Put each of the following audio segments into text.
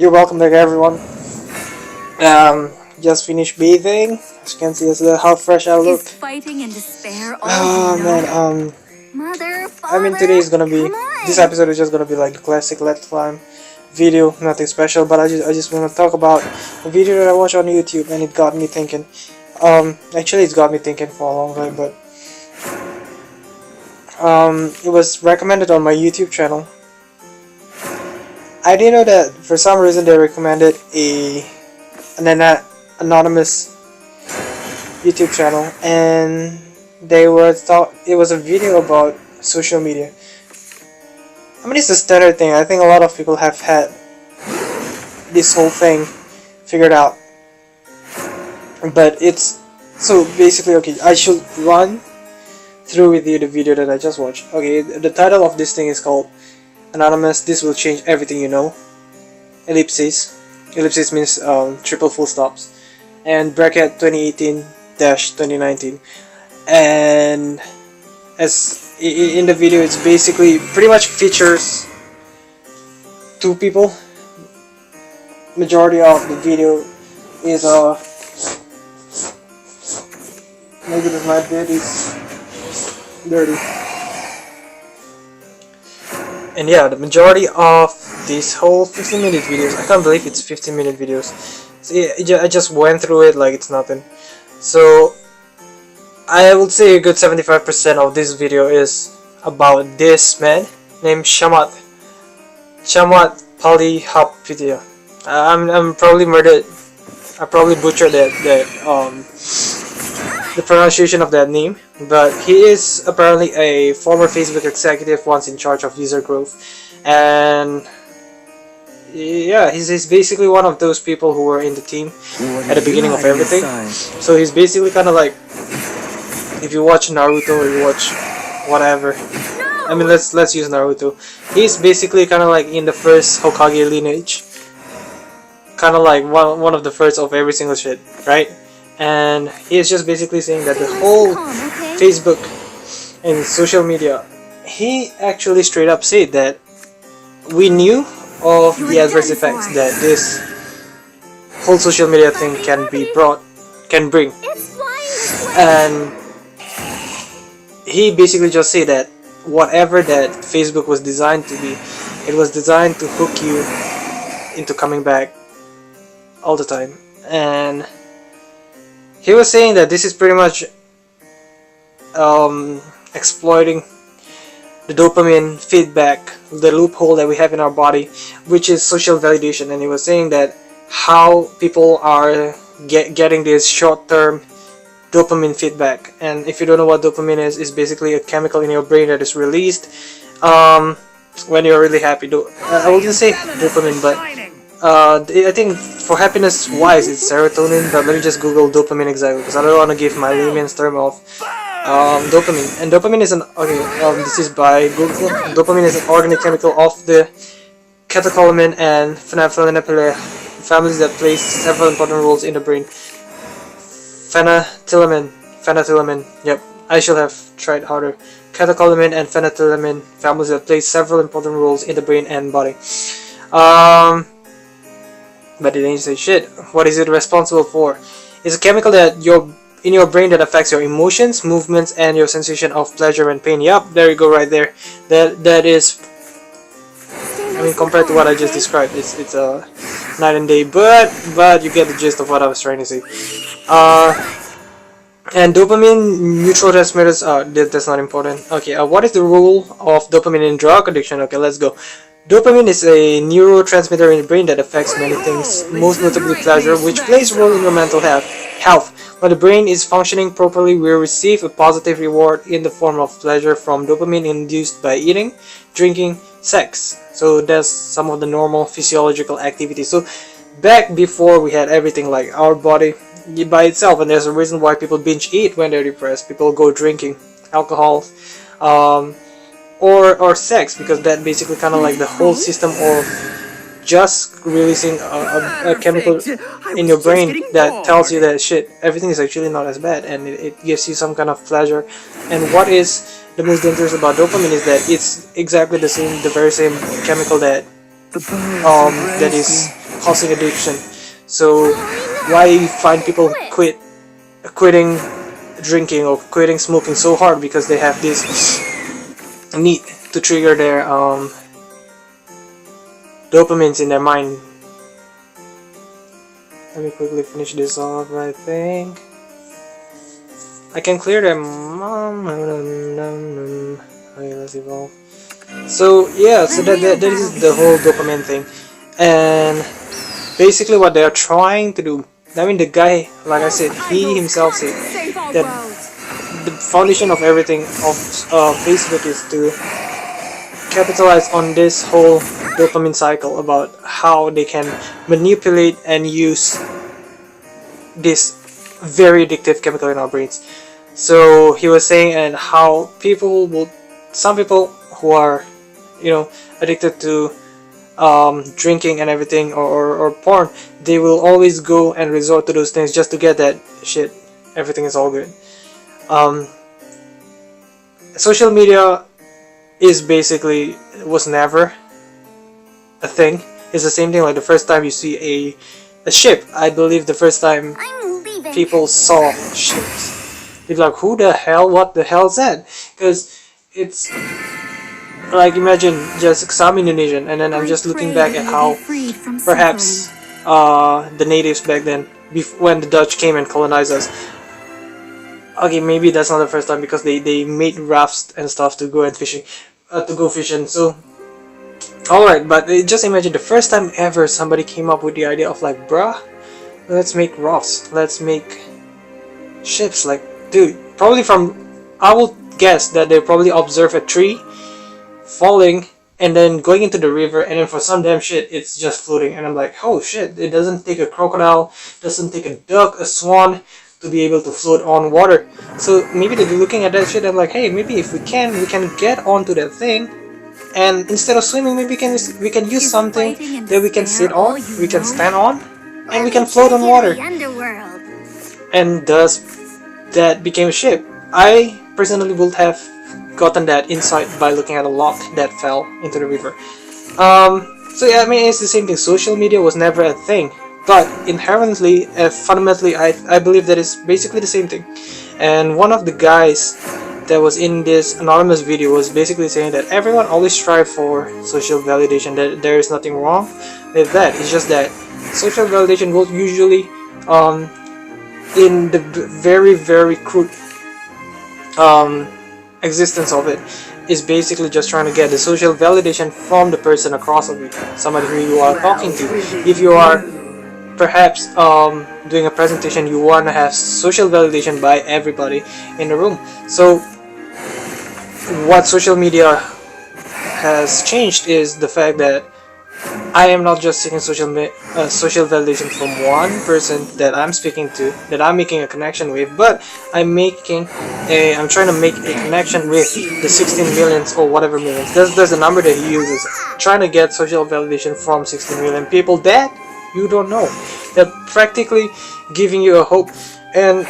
You're welcome back, everyone. Just finished bathing. As you can see, how fresh I look. Fighting in despair. Oh man, Mother, father, today is gonna be. This episode is just gonna be like the classic Let's Climb video, nothing special. But I just want to talk about a video that I watched on YouTube, and it got me thinking. Actually, it's got me thinking for a long time, but it was recommended on my YouTube channel. I didn't know that for some reason they recommended an anonymous YouTube channel, and it was a video about social media. I mean, it's a standard thing. I think a lot of people have had this whole thing figured out, but it's so basically okay. I should run through with you the video that I just watched. Okay, the title of this thing is called Anonymous, This Will Change Everything You Know, ellipsis. Ellipsis means triple full stops, and bracket 2018-2019. And as in the video, it's basically pretty much features two people. Majority of the video is maybe my bed is dirty. And yeah, the majority of this whole 15-minute videos, I can't believe it's 15-minute videos. So I just went through it like it's nothing. So I would say a good 75% of this video is about this man named Shamat Palihapitiya. I'm probably murdered. I probably butchered the pronunciation of that name, but he is apparently a former Facebook executive once in charge of user growth, and yeah, he's basically one of those people who were in the team at the beginning of everything. So he's basically kind of like, if you watch Naruto or you watch whatever, I mean, let's use Naruto. He's basically kind of like in the first Hokage lineage, kind of like one of the first of every single shit, right? And he is just basically saying that the whole Facebook and social media, he actually straight up said that we knew of the adverse effects that this whole social media thing can bring. And he basically just said that whatever that Facebook was designed to be, it was designed to hook you into coming back all the time. And he was saying that this is pretty much exploiting the dopamine feedback, the loophole that we have in our body, which is social validation. And he was saying that how people are getting this short-term dopamine feedback. And if you don't know what dopamine is, it's basically a chemical in your brain that is released when you're really happy. I wouldn't say dopamine, but I think for happiness wise it's serotonin, but let me just Google dopamine exactly, because I don't want to give my layman's term of dopamine. And dopamine is this is by Google. Dopamine is an organic chemical of the catecholamine and phenethylamine families that play several important roles in the brain. Phenethylamine, yep, I should have tried harder. Catecholamine and phenethylamine families that play several important roles in the brain and body. But it didn't say shit. What is it responsible for? It's a chemical that in your brain that affects your emotions, movements, and your sensation of pleasure and pain. Yup, there you go, right there. That is, I mean, compared to what I just described, it's a night and day. But you get the gist of what I was trying to say. And dopamine neurotransmitters. That's not important. Okay. What is the role of dopamine in drug addiction? Okay, let's go. Dopamine is a neurotransmitter in the brain that affects many things, most notably pleasure, which plays a role in your mental health. When the brain is functioning properly, we receive a positive reward in the form of pleasure from dopamine induced by eating, drinking, sex. So that's some of the normal physiological activities. So back before we had everything like our body by itself, and there's a reason why people binge eat when they're depressed. People go drinking alcohol, or sex, because that basically kind of like the whole system of just releasing a chemical in your brain that tells you that shit, everything is actually not as bad, and it gives you some kind of pleasure. And what is the most dangerous about dopamine is that it's exactly the very same chemical that is causing addiction. So why find people quitting drinking or quitting smoking so hard? Because they have this need to trigger their dopamines in their mind. Let me quickly finish this off. I think I can clear them. Okay, let's evolve. So yeah, so that is the whole dopamine thing, and basically what they are trying to do. I mean, the guy, like I said, he himself said that the foundation of everything of Facebook is to capitalize on this whole dopamine cycle about how they can manipulate and use this very addictive chemical in our brains. So he was saying, and how some people who are, addicted to drinking and everything, or porn, they will always go and resort to those things just to get that shit. Everything is all good. Social media was never a thing. It's the same thing like the first time you see a ship. I believe the first time people saw ships, they're like, who the hell, what the hell is that? Because it's like, imagine just some Indonesian, and then I'm just looking back at how perhaps the natives back then, when the Dutch came and colonized us. Okay, maybe that's not the first time, because they made rafts and stuff to go fishing. So alright, but just imagine the first time ever somebody came up with the idea of like, bruh, let's make rafts, let's make ships. Like, dude, probably I will guess that they probably observe a tree falling and then going into the river, and then for some damn shit it's just floating, and I'm like, oh shit, it doesn't take a crocodile, doesn't take a duck, a swan to be able to float on water. So maybe they're looking at that shit and like, hey, maybe if we can get onto that thing, and instead of swimming, maybe we can use something that we can sit on, we can stand on, and we can float on water. And thus that became a ship. I personally would have gotten that insight by looking at a log that fell into the river. So yeah, I mean, it's the same thing. Social media was never a thing, but inherently, fundamentally, I believe that it's basically the same thing. And one of the guys that was in this anonymous video was basically saying that everyone always strive for social validation, that there is nothing wrong with that. It's just that social validation will usually, in the very, very crude existence of it, is basically just trying to get the social validation from the person across from you, somebody who you are talking to. If you are perhaps doing a presentation, you want to have social validation by everybody in the room. So what social media has changed is the fact that I am not just seeking social validation from one person that I'm speaking to, that I'm making a connection with, but I'm trying to make a connection with the 16 millions or whatever millions. There's a number that he uses, trying to get social validation from 16 million people that you don't know. They're practically giving you a hope. And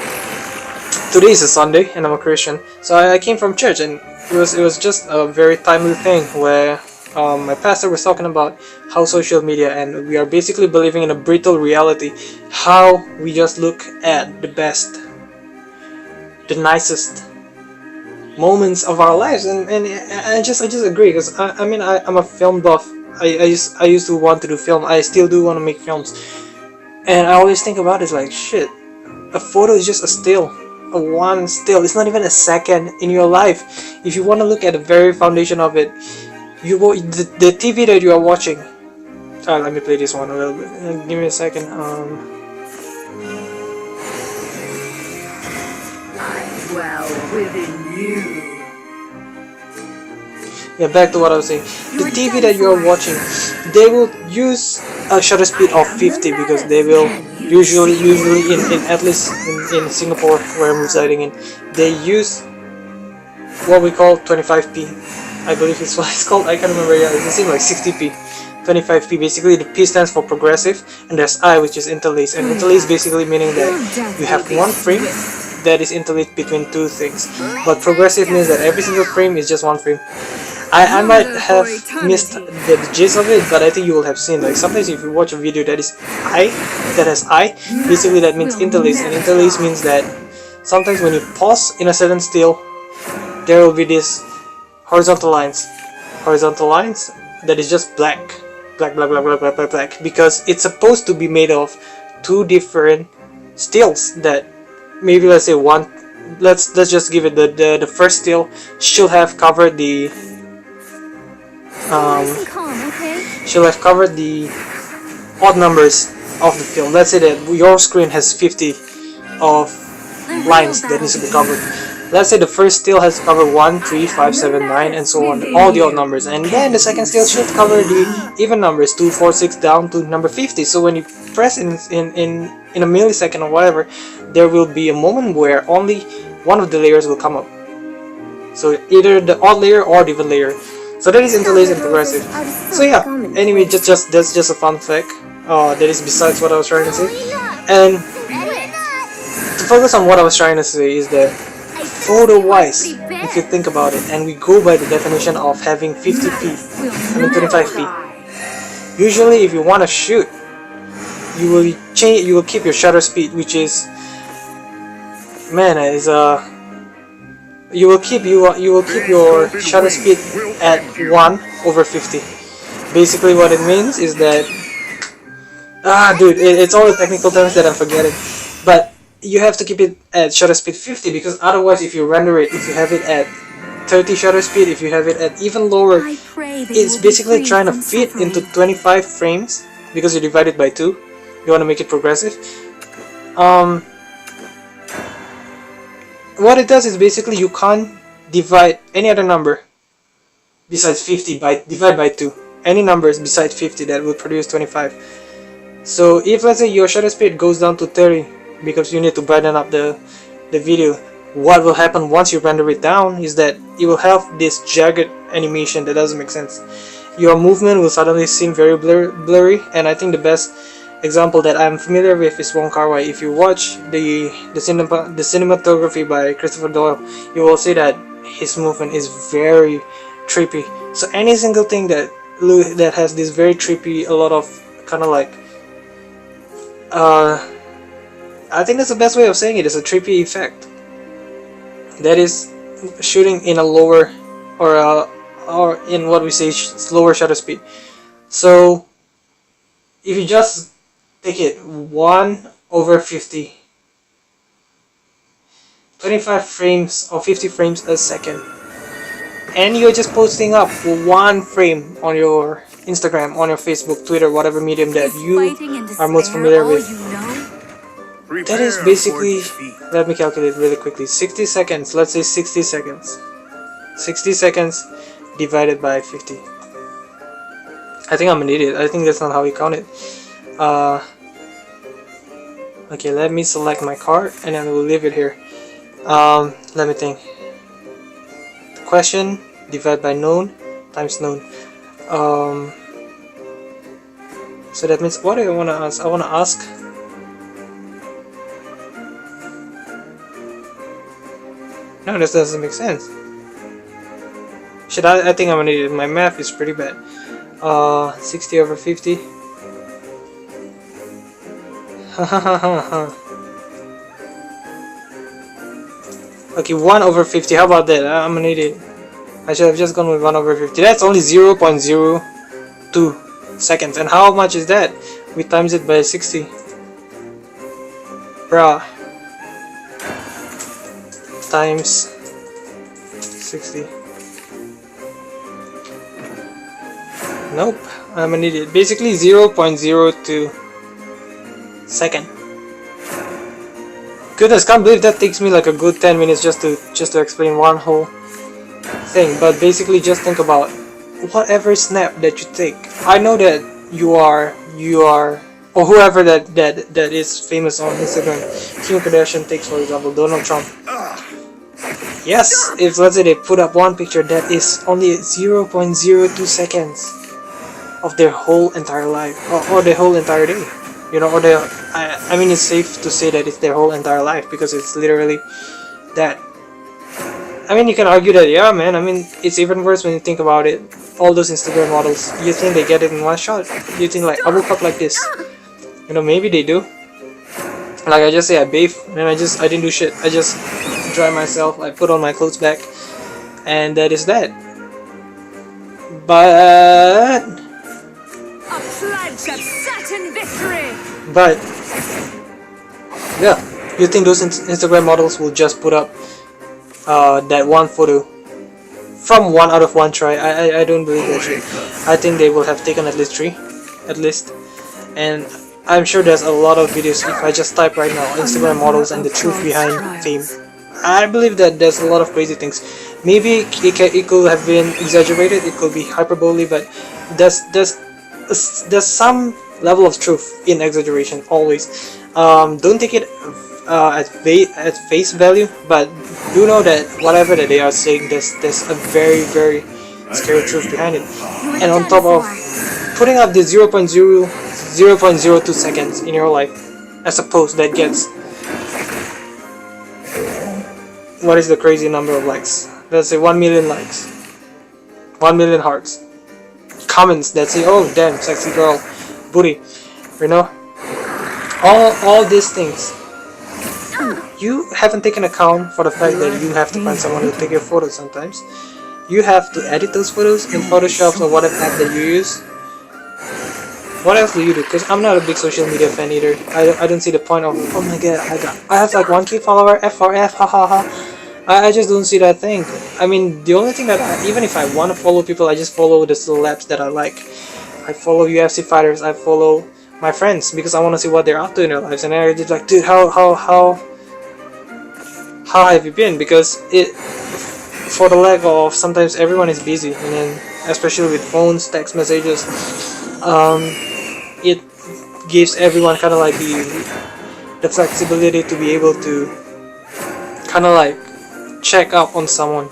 today is a Sunday, and I'm a Christian, so I came from church, and it was just a very timely thing where my pastor was talking about how social media, and we are basically believing in a brittle reality, how we just look at the best, the nicest moments of our lives, and I just agree, because I mean, I'm a film buff. I used to want to do film. I still do want to make films, and I always think about it like, shit, a photo is just a still, one still. It's not even a second in your life. If you want to look at the very foundation of it, the TV that you are watching. Let me play this one a little bit. Give me a second. I dwell within you. Yeah, back to what I was saying. The TV that you are watching, they will use a shutter speed of 50, because they will usually in at least in Singapore, where I'm residing in, they use what we call 25p. I believe it's what it's called. I can't remember. Yeah, it seems like 60p, 25p. Basically, the P stands for progressive, and there's I, which is interlace. And interlace basically meaning that you have one frame that is interlaced between two things. But progressive means that every single frame is just one frame. I might have missed the gist of it, but I think you will have seen, like, sometimes if you watch a video that is that has I, basically that means interlace, and interlace means that sometimes when you pause in a certain still, there will be this horizontal lines that is just black, because it's supposed to be made of two different stills that maybe, let's say one, let's just give it the first still should have covered the she'll have covered the odd numbers of the film. Let's say that your screen has 50 of lines that needs to be covered. Let's say the first still has to cover 1, 3, 5, 7, 9, and so on, all the odd numbers, and then the second still should cover the even numbers, 2, 4, 6 down to number 50. So when you press in a millisecond or whatever, there will be a moment where only one of the layers will come up. So either the odd layer or the even layer. So that is interlace and progressive. So yeah, anyway, that's just a fun fact. That is besides what I was trying to say. And to focus on what I was trying to say is that photo-wise, if you think about it, and we go by the definition of having 50p, 25p. Usually, if you want to shoot, you will keep your shutter speed, which is, man, you will keep your shutter speed at 1/50. Basically, what it means is that, dude, it's all the technical terms that I'm forgetting, but you have to keep it at shutter speed 50, because otherwise, if you render it, if you have it at 30 shutter speed, if you have it at even lower, it's basically trying to fit into 25 frames because you divide it by 2. You want to make it progressive. What it does is basically you can't divide any other number besides 50 by divide by 2. Any numbers besides 50 that will produce 25. So if, let's say, your shutter speed goes down to 30 because you need to brighten up the video, what will happen once you render it down is that it will have this jagged animation that doesn't make sense. Your movement will suddenly seem very blurry, and I think the best example that I'm familiar with is Wong Kar-wai. If you watch the cinematography by Christopher Doyle, you will see that his movement is very trippy. So any single thing that has this very trippy, a lot of kind of like, I think that's the best way of saying it, is a trippy effect. That is shooting in a lower, or in what we say slower shutter speed. So if you just take it 1/50, 25 frames or 50 frames a second, and you're just posting up one frame on your Instagram, on your Facebook, Twitter, whatever medium that you are most familiar with, that is basically, let me calculate really quickly, 60 seconds, let's say 60 seconds. 60 seconds divided by 50. I think I'm an idiot, I think that's not how you count it. Okay, let me select my card and then we'll leave it here. Let me think. Question, divide by known, times known. So that means, what do I want to ask? I want to ask, no, this doesn't make sense. I think I'm gonna need it. My math is pretty bad. 60/50. Okay, 1/50. How about that? I'm an idiot. I should have just gone with 1/50. That's only 0.02 seconds. And how much is that? We times it by 60. Bruh. Times 60. Nope, I'm an idiot. Basically 0.02 second. Goodness, can't believe that takes me like a good 10 minutes just to explain one whole thing. But basically, just think about whatever snap that you take. I know that you are, or whoever that is famous on Instagram. Kim Kardashian takes, for example, Donald Trump. Yes, if let's say they put up one picture that is only 0.02 seconds of their whole entire life, or their whole entire day, you know, or I mean, it's safe to say that it's their whole entire life because it's literally that. I mean, you can argue that, yeah, man. I mean, it's even worse when you think about it. All those Instagram models, you think they get it in one shot? You think like, I woke up like this. You know, maybe they do. Like I just say, I bathe, and I didn't do shit. I just dry myself, I put on my clothes back, and that is that. But A pledge of certain victory. But yeah, you think those Instagram models will just put up that one photo from 1 out of 1 try? I don't believe that shit. I think they will have taken at least 3, at least. And I'm sure there's a lot of videos. If I just type right now Instagram models and the truth behind fame, I believe that there's a lot of crazy things. Maybe it could have been exaggerated, it could be hyperbole, but there's some level of truth in exaggeration always. Don't take it at face value, but do know that whatever that they are saying, there's a very scary truth behind it. And on top of putting up the 0.02 seconds in your life as a post that gets, what is the crazy number of likes? Let's say 1 million likes, 1 million hearts, comments that say, oh damn, sexy girl, booty, you know, all these things. You haven't taken account for the fact that you have to find someone to take your photos sometimes. You have to edit those photos in Photoshop or whatever app that you use. What else do you do? Because I'm not a big social media fan either. I don't see the point of, oh my god, I have like 1K follower, F for F, hahaha. I just don't see that thing. I mean, the only thing that even if I want to follow people, I just follow the celebs that I like. I follow UFC fighters, I follow my friends because I want to see what they're up to in their lives. And I just like, dude, how have you been? Because for the lack of, sometimes everyone is busy, and then especially with phones, text messages, it gives everyone kind of like the flexibility to be able to kind of like check up on someone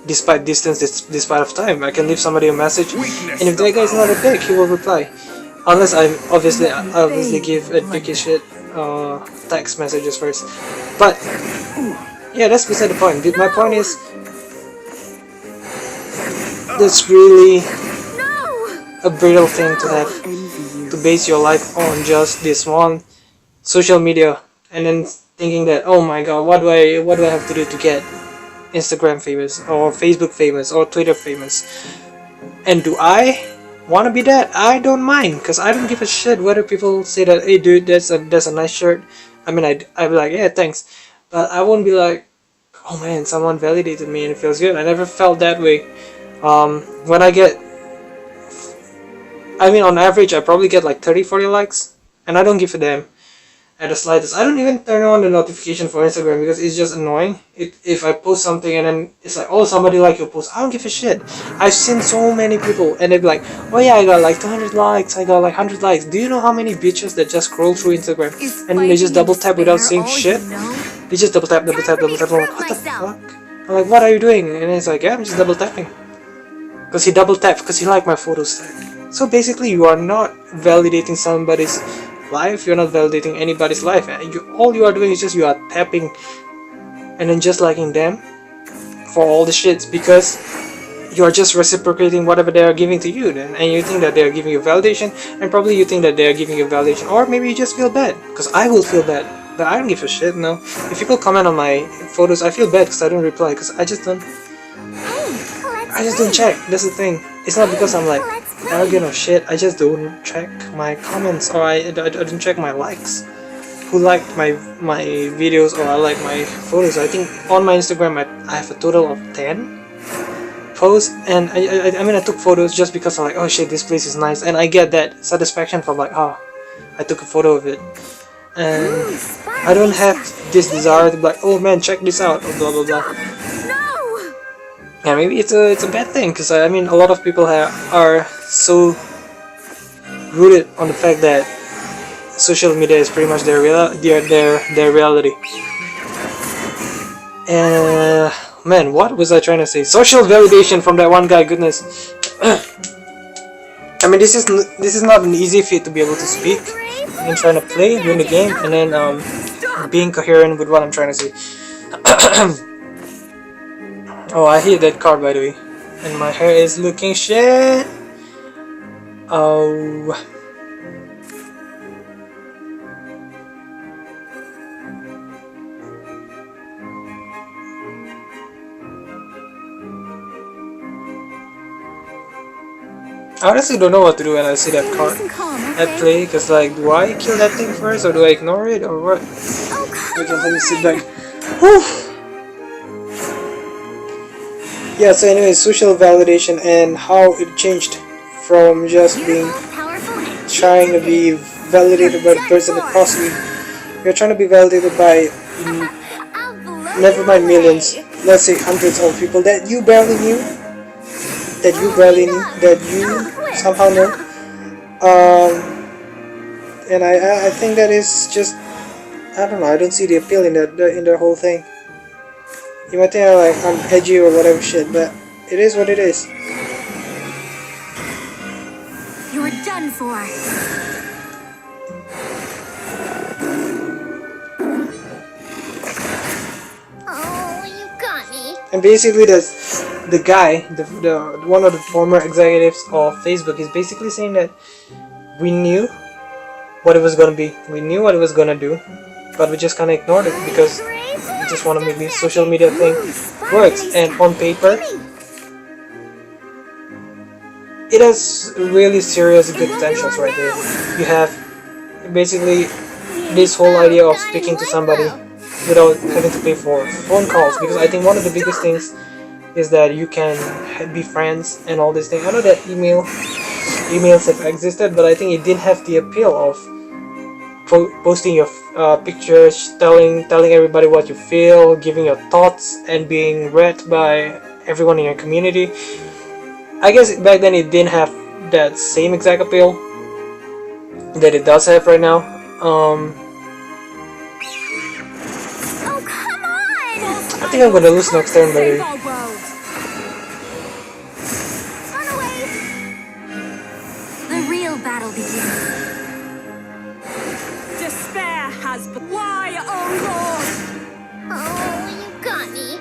despite distance, despite of time. I can leave somebody a message, and if that guy is not a dick, he will reply. Unless I obviously give a dicky shit text messages first. But yeah, that's beside the point. My point is, that's really a brittle thing to have to base your life on just this one social media, and then thinking that, oh my god, what do I have to do to get Instagram famous or Facebook famous or Twitter famous? And do I want to be that? I don't mind, because I don't give a shit whether people say that, hey dude, that's a nice shirt. I mean, I'd be like, yeah, thanks, but I won't be like, oh man, someone validated me and it feels good. I never felt that way. When I get, I mean, on average, I probably get like 30-40 likes, and I don't give a damn at the slightest. I don't even turn on the notification for Instagram because it's just annoying. If I post something and then it's like, oh, somebody liked your post, I don't give a shit. I've seen so many people and they're like, oh yeah, I got like 200 likes, I got like 100 likes. Do you know how many bitches that just scroll through Instagram and they just double tap without saying shit? They just double tap. I'm like, what the fuck? I'm like, what are you doing? And it's like, yeah, I'm just double tapping. Because he double tapped because he liked my photos. So basically, you are not validating somebody's life, you're not validating anybody's life. All you are doing is just you are tapping and then just liking them for all the shits, because you are just reciprocating whatever they are giving to you then, and you think that they are giving you validation, and probably you think that they are giving you validation, or maybe you just feel bad, because I will feel bad, but I don't give a shit. No, if people comment on my photos, I feel bad because I don't reply, because I just don't check. That's the thing. It's not because I'm like arrogant or shit, I just don't check my comments, or I don't check my likes, who liked my videos, or I like my photos. I think on my Instagram I have a total of 10 posts, and I mean I took photos just because I'm like, oh shit, this place is nice, and I get that satisfaction from like, oh, I took a photo of it, and I don't have this desire to be like, oh man, check this out, or blah blah blah. Yeah, maybe it's a bad thing, because I mean a lot of people are so rooted on the fact that social media is pretty much their reality. And man, what was I trying to say? Social validation from that one guy. Goodness. I mean, this is not an easy feat to be able to speak and trying to play, win the game, and then being coherent with what I'm trying to say. Oh, I hate that card, by the way. And my hair is looking shit. Oh. I honestly don't know what to do when I see that card at play, because like, do I kill that thing first or do I ignore it or what? Okay, let me sit back. Whew. Yeah, so anyway, social validation and how it changed from just being trying to be validated by the person across you. You're trying to be validated by never mind millions, let's say hundreds of people that you barely knew, that you somehow know. And I think that is just, I don't know, I don't see the appeal in the whole thing. You might think I'm edgy or whatever shit, but it is what it is. You're done for. Oh, you got me. And basically, the guy, the one of the former executives of Facebook, is basically saying that we knew what it was gonna be, we knew what it was gonna do, but we just kind of ignored it because we just want to make this social media thing works. And on paper, it has really serious good potentials right there. You have basically this whole idea of speaking to somebody without having to pay for phone calls, because I think one of the biggest things is that you can be friends and all these things. I know that emails have existed, but I think it didn't have the appeal of posting your pictures, telling everybody what you feel, giving your thoughts, and being read by everyone in your community. I guess back then it didn't have that same exact appeal that it does have right now. Oh, come on! I think I'm gonna lose next turn, buddy. Run away! The real battle begins. Despair has but why, oh Lord! Oh, you got me.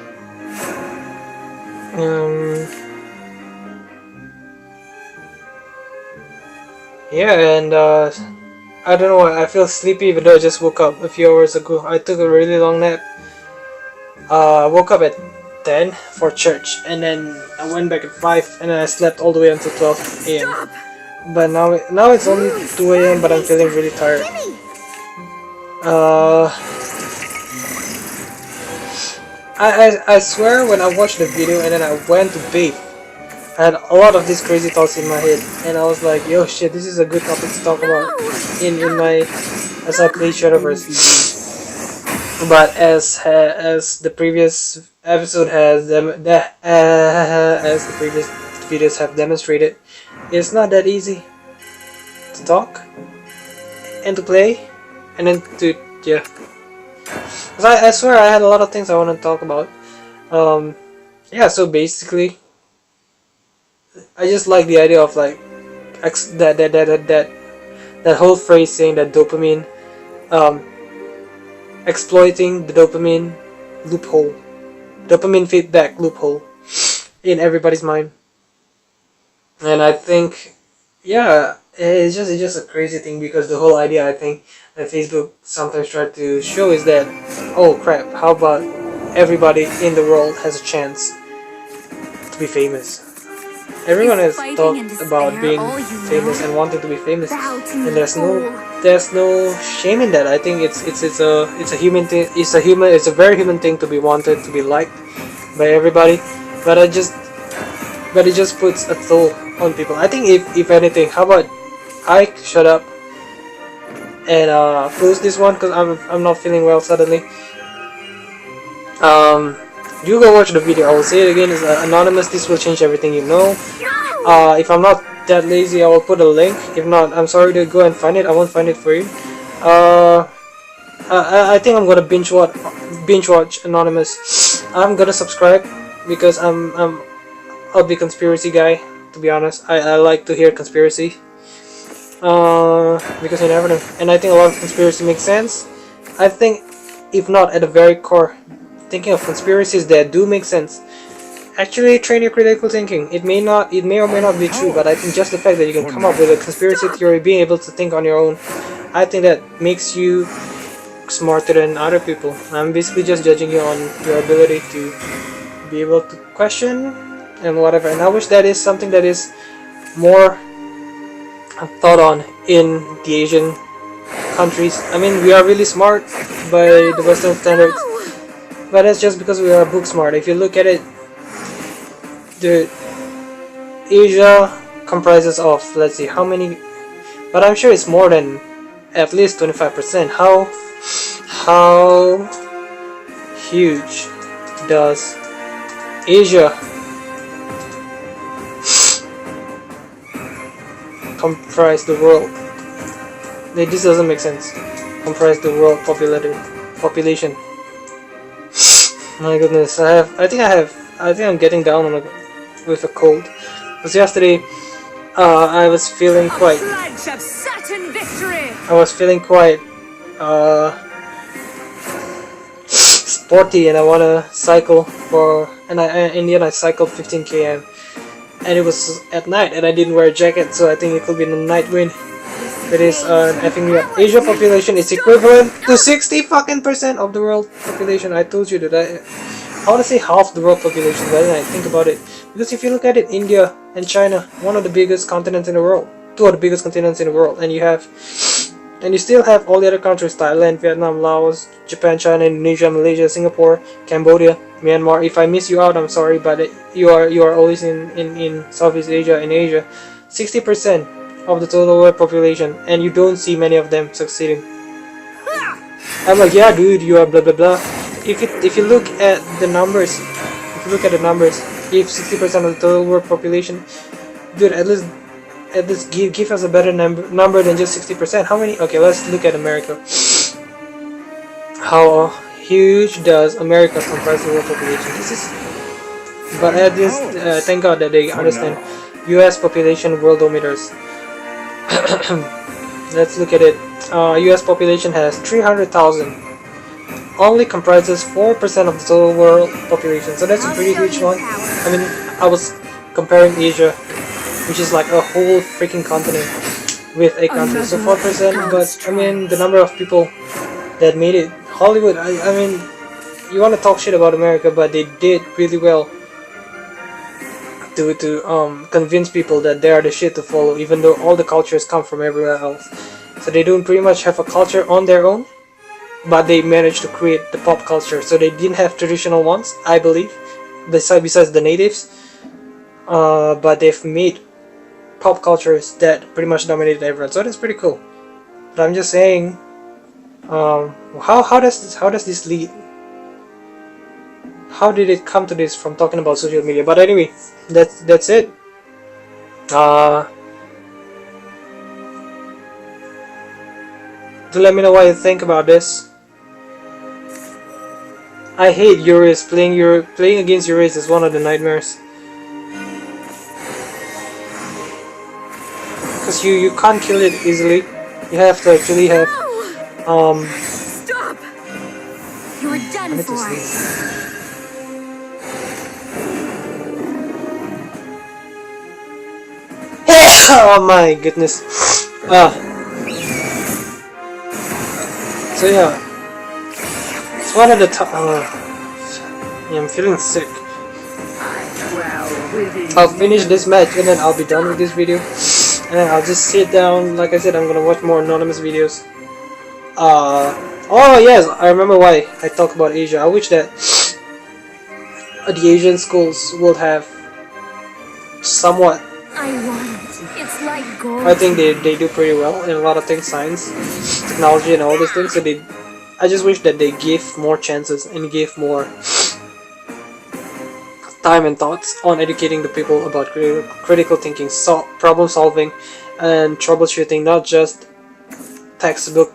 Yeah, and I don't know why I feel sleepy even though I just woke up a few hours ago. I took a really long nap. I woke up at 10 for church, and then I went back at 5, and then I slept all the way until 12 a.m. But now it's only 2 a.m. but I'm feeling really tired. I swear when I watched the video and then I went to bathe, I had a lot of these crazy thoughts in my head, and I was like, yo shit, this is a good topic to talk about as I play Shadowverse. But as the previous episode has as the previous videos have demonstrated, it's not that easy to talk and to play and then to Cause I swear I had a lot of things I want to talk about. Yeah, so basically, I just like the idea of like that whole phrase saying that dopamine, exploiting the dopamine loophole, dopamine feedback loophole in everybody's mind. And I think, yeah, it's just a crazy thing, because the whole idea I think that Facebook sometimes try to show is that, oh crap, how about everybody in the world has a chance to be famous. Everyone has talked about being famous and wanting to be famous, and there's no shame in that. I think it's a human thing. It's a very human thing to be wanted, to be liked by everybody. But it just puts a toll on people. I think if anything, how about I shut up and close this one, because I'm not feeling well suddenly. You go watch the video. I will say it again. It's anonymous. This will change everything you know. If I'm not that lazy, I will put a link. If not, I'm sorry to go and find it. I won't find it for you. I think I'm gonna binge watch Anonymous. I'm gonna subscribe because I'll be conspiracy guy. To be honest, I like to hear conspiracy. Because you never know, and I think a lot of conspiracy makes sense. I think, if not at the very core, thinking of conspiracies that do make sense actually train your critical thinking. It may or may not be true, but I think just the fact that you can come up with a conspiracy theory, being able to think on your own, I think that makes you smarter than other people. I'm basically just judging you on your ability to be able to question and whatever. And I wish that is something that is more thought on in the Asian countries. I mean, we are really smart by the Western standards, but that's just because we are book smart. If you look at it, the Asia comprises of, let's see how many, but I'm sure it's more than at least 25%. How huge does Asia comprise the world? This doesn't make sense. Comprise the world population. My goodness, I think I'm getting down on with a cold. Because yesterday, I was feeling quite sporty, and I wanna cycle in the end I cycled 15 km, and it was at night, and I didn't wear a jacket, so I think it could be the night wind. That is effing me up. Asia population is equivalent to 60% of the world population. I told you that I want to say half the world population, but then I think about it, because if you look at it, India and China, one of the biggest continents in the world, two of the biggest continents in the world, and you still have all the other countries: Thailand, Vietnam, Laos, Japan, China, Indonesia, Malaysia, Singapore, Cambodia, Myanmar. If I miss you out, I'm sorry, but you are always in Southeast Asia and Asia. 60% of the total world population, and you don't see many of them succeeding. I'm like, yeah, dude, you are blah blah blah. If you look at the numbers, if 60% of the total world population, dude, at least give us a better number than just 60%. How many? Okay, let's look at America. How huge does America comprise the world population? But at this, thank God that they understand U.S. population worldometers. Let's look at it. U.S. population has 300,000. Only comprises 4% of the total world population, so that's a pretty huge one. I mean, I was comparing Asia, which is like a whole freaking continent, with a country, so 4%. But I mean, the number of people that made it. Hollywood, I mean, you want to talk shit about America, but they did really well to convince people that they are the shit to follow, even though all the cultures come from everywhere else. So they don't pretty much have a culture on their own, but they managed to create the pop culture. So they didn't have traditional ones, I believe, besides the natives, but they've made pop cultures that pretty much dominated everyone. So that's pretty cool. But I'm just saying, how does this lead? How did it come to this from talking about social media? But anyway, that's it. Do let me know what you think about this. I hate Eurus. Playing against Eurus is one of the nightmares. Because you can't kill it easily. You have to actually have Stop! You're done for. Oh my goodness. So yeah, it's one of the yeah, I'm feeling sick. I'll finish this match and then I'll be done with this video, and then I'll just sit down. Like I said, I'm gonna watch more anonymous videos. Oh yes, I remember why I talk about Asia. I wish that the Asian schools would have somewhat. It's like gold. I think they do pretty well in a lot of things, science, technology, and all these things. So I just wish that they give more chances and give more time and thoughts on educating the people about critical thinking, problem solving, and troubleshooting. Not just textbook,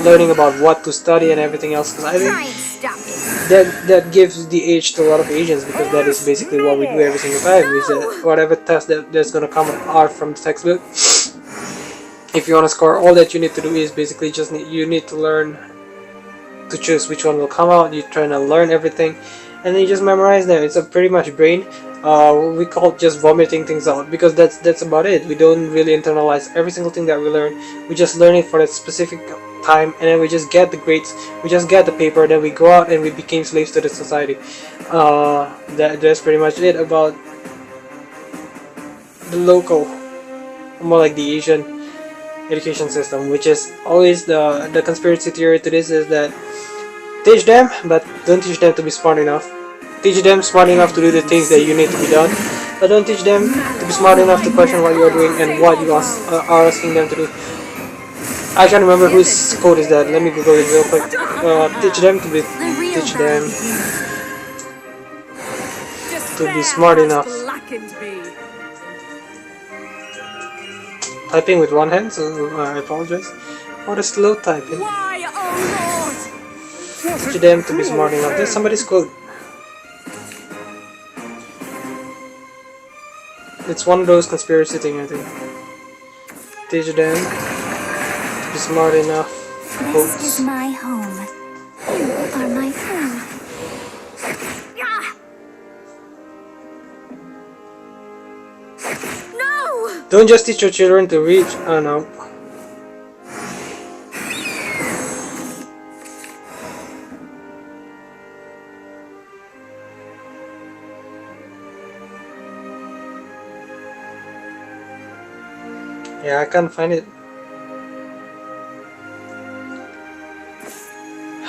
learning about what to study and everything else. Because I think that gives the edge to a lot of Asians, because that is basically what we do every single time. Is that whatever test that's gonna come out from the textbook, if you want to score, all that you need to do is basically you need to learn to choose which one will come out. You're trying to learn everything, and then you just memorize them. It's a pretty much brain. We call it just vomiting things out, because that's about it. We don't really internalize every single thing that we learn. We just learn it for that specific time, and then we just get the grades, we just get the paper, then we go out and we became slaves to the society. That's pretty much it about the local, more like the Asian education system, which is always the conspiracy theory to this is that teach them, but don't teach them to be smart enough. Teach them smart enough to do the things that you need to be done, but don't teach them to be smart enough to question what you are doing and what you are asking them to do. I can't remember whose quote is that. Let me Google it real quick. Teach them to be smart enough. Typing with one hand, so I apologize for the slow typing. Why, oh Lord? Teach them to be smart enough. There's somebody's quote. It's one of those conspiracy things, I think. Teach them to be smart enough. Quotes. This is my home. You are my food. No! Don't just teach your children to read. Oh no. Yeah, I can't find it.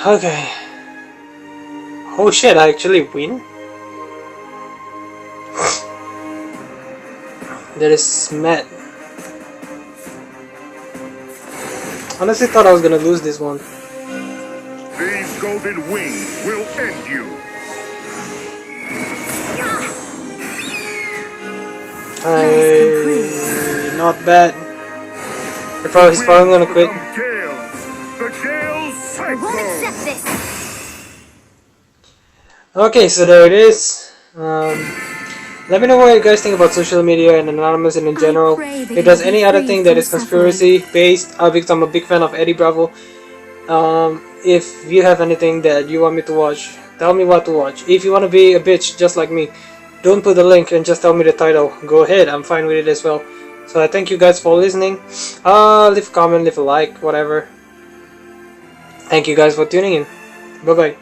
Okay. Oh shit, I actually win? That is mad. Honestly thought I was gonna lose this one. These golden wings will end you. Not bad. He's probably gonna quit. The Gale's I won't Cyclone. accept this. Okay, so there it is. Let me know what you guys think about social media and Anonymous and in general. If there's any other thing that is conspiracy based, because I'm a big fan of Eddie Bravo. If you have anything that you want me to watch, tell me what to watch. If you want to be a bitch just like me, don't put the link and just tell me the title. Go ahead, I'm fine with it as well. So I thank you guys for listening. Leave a comment, leave a like, whatever. Thank you guys for tuning in. Bye bye.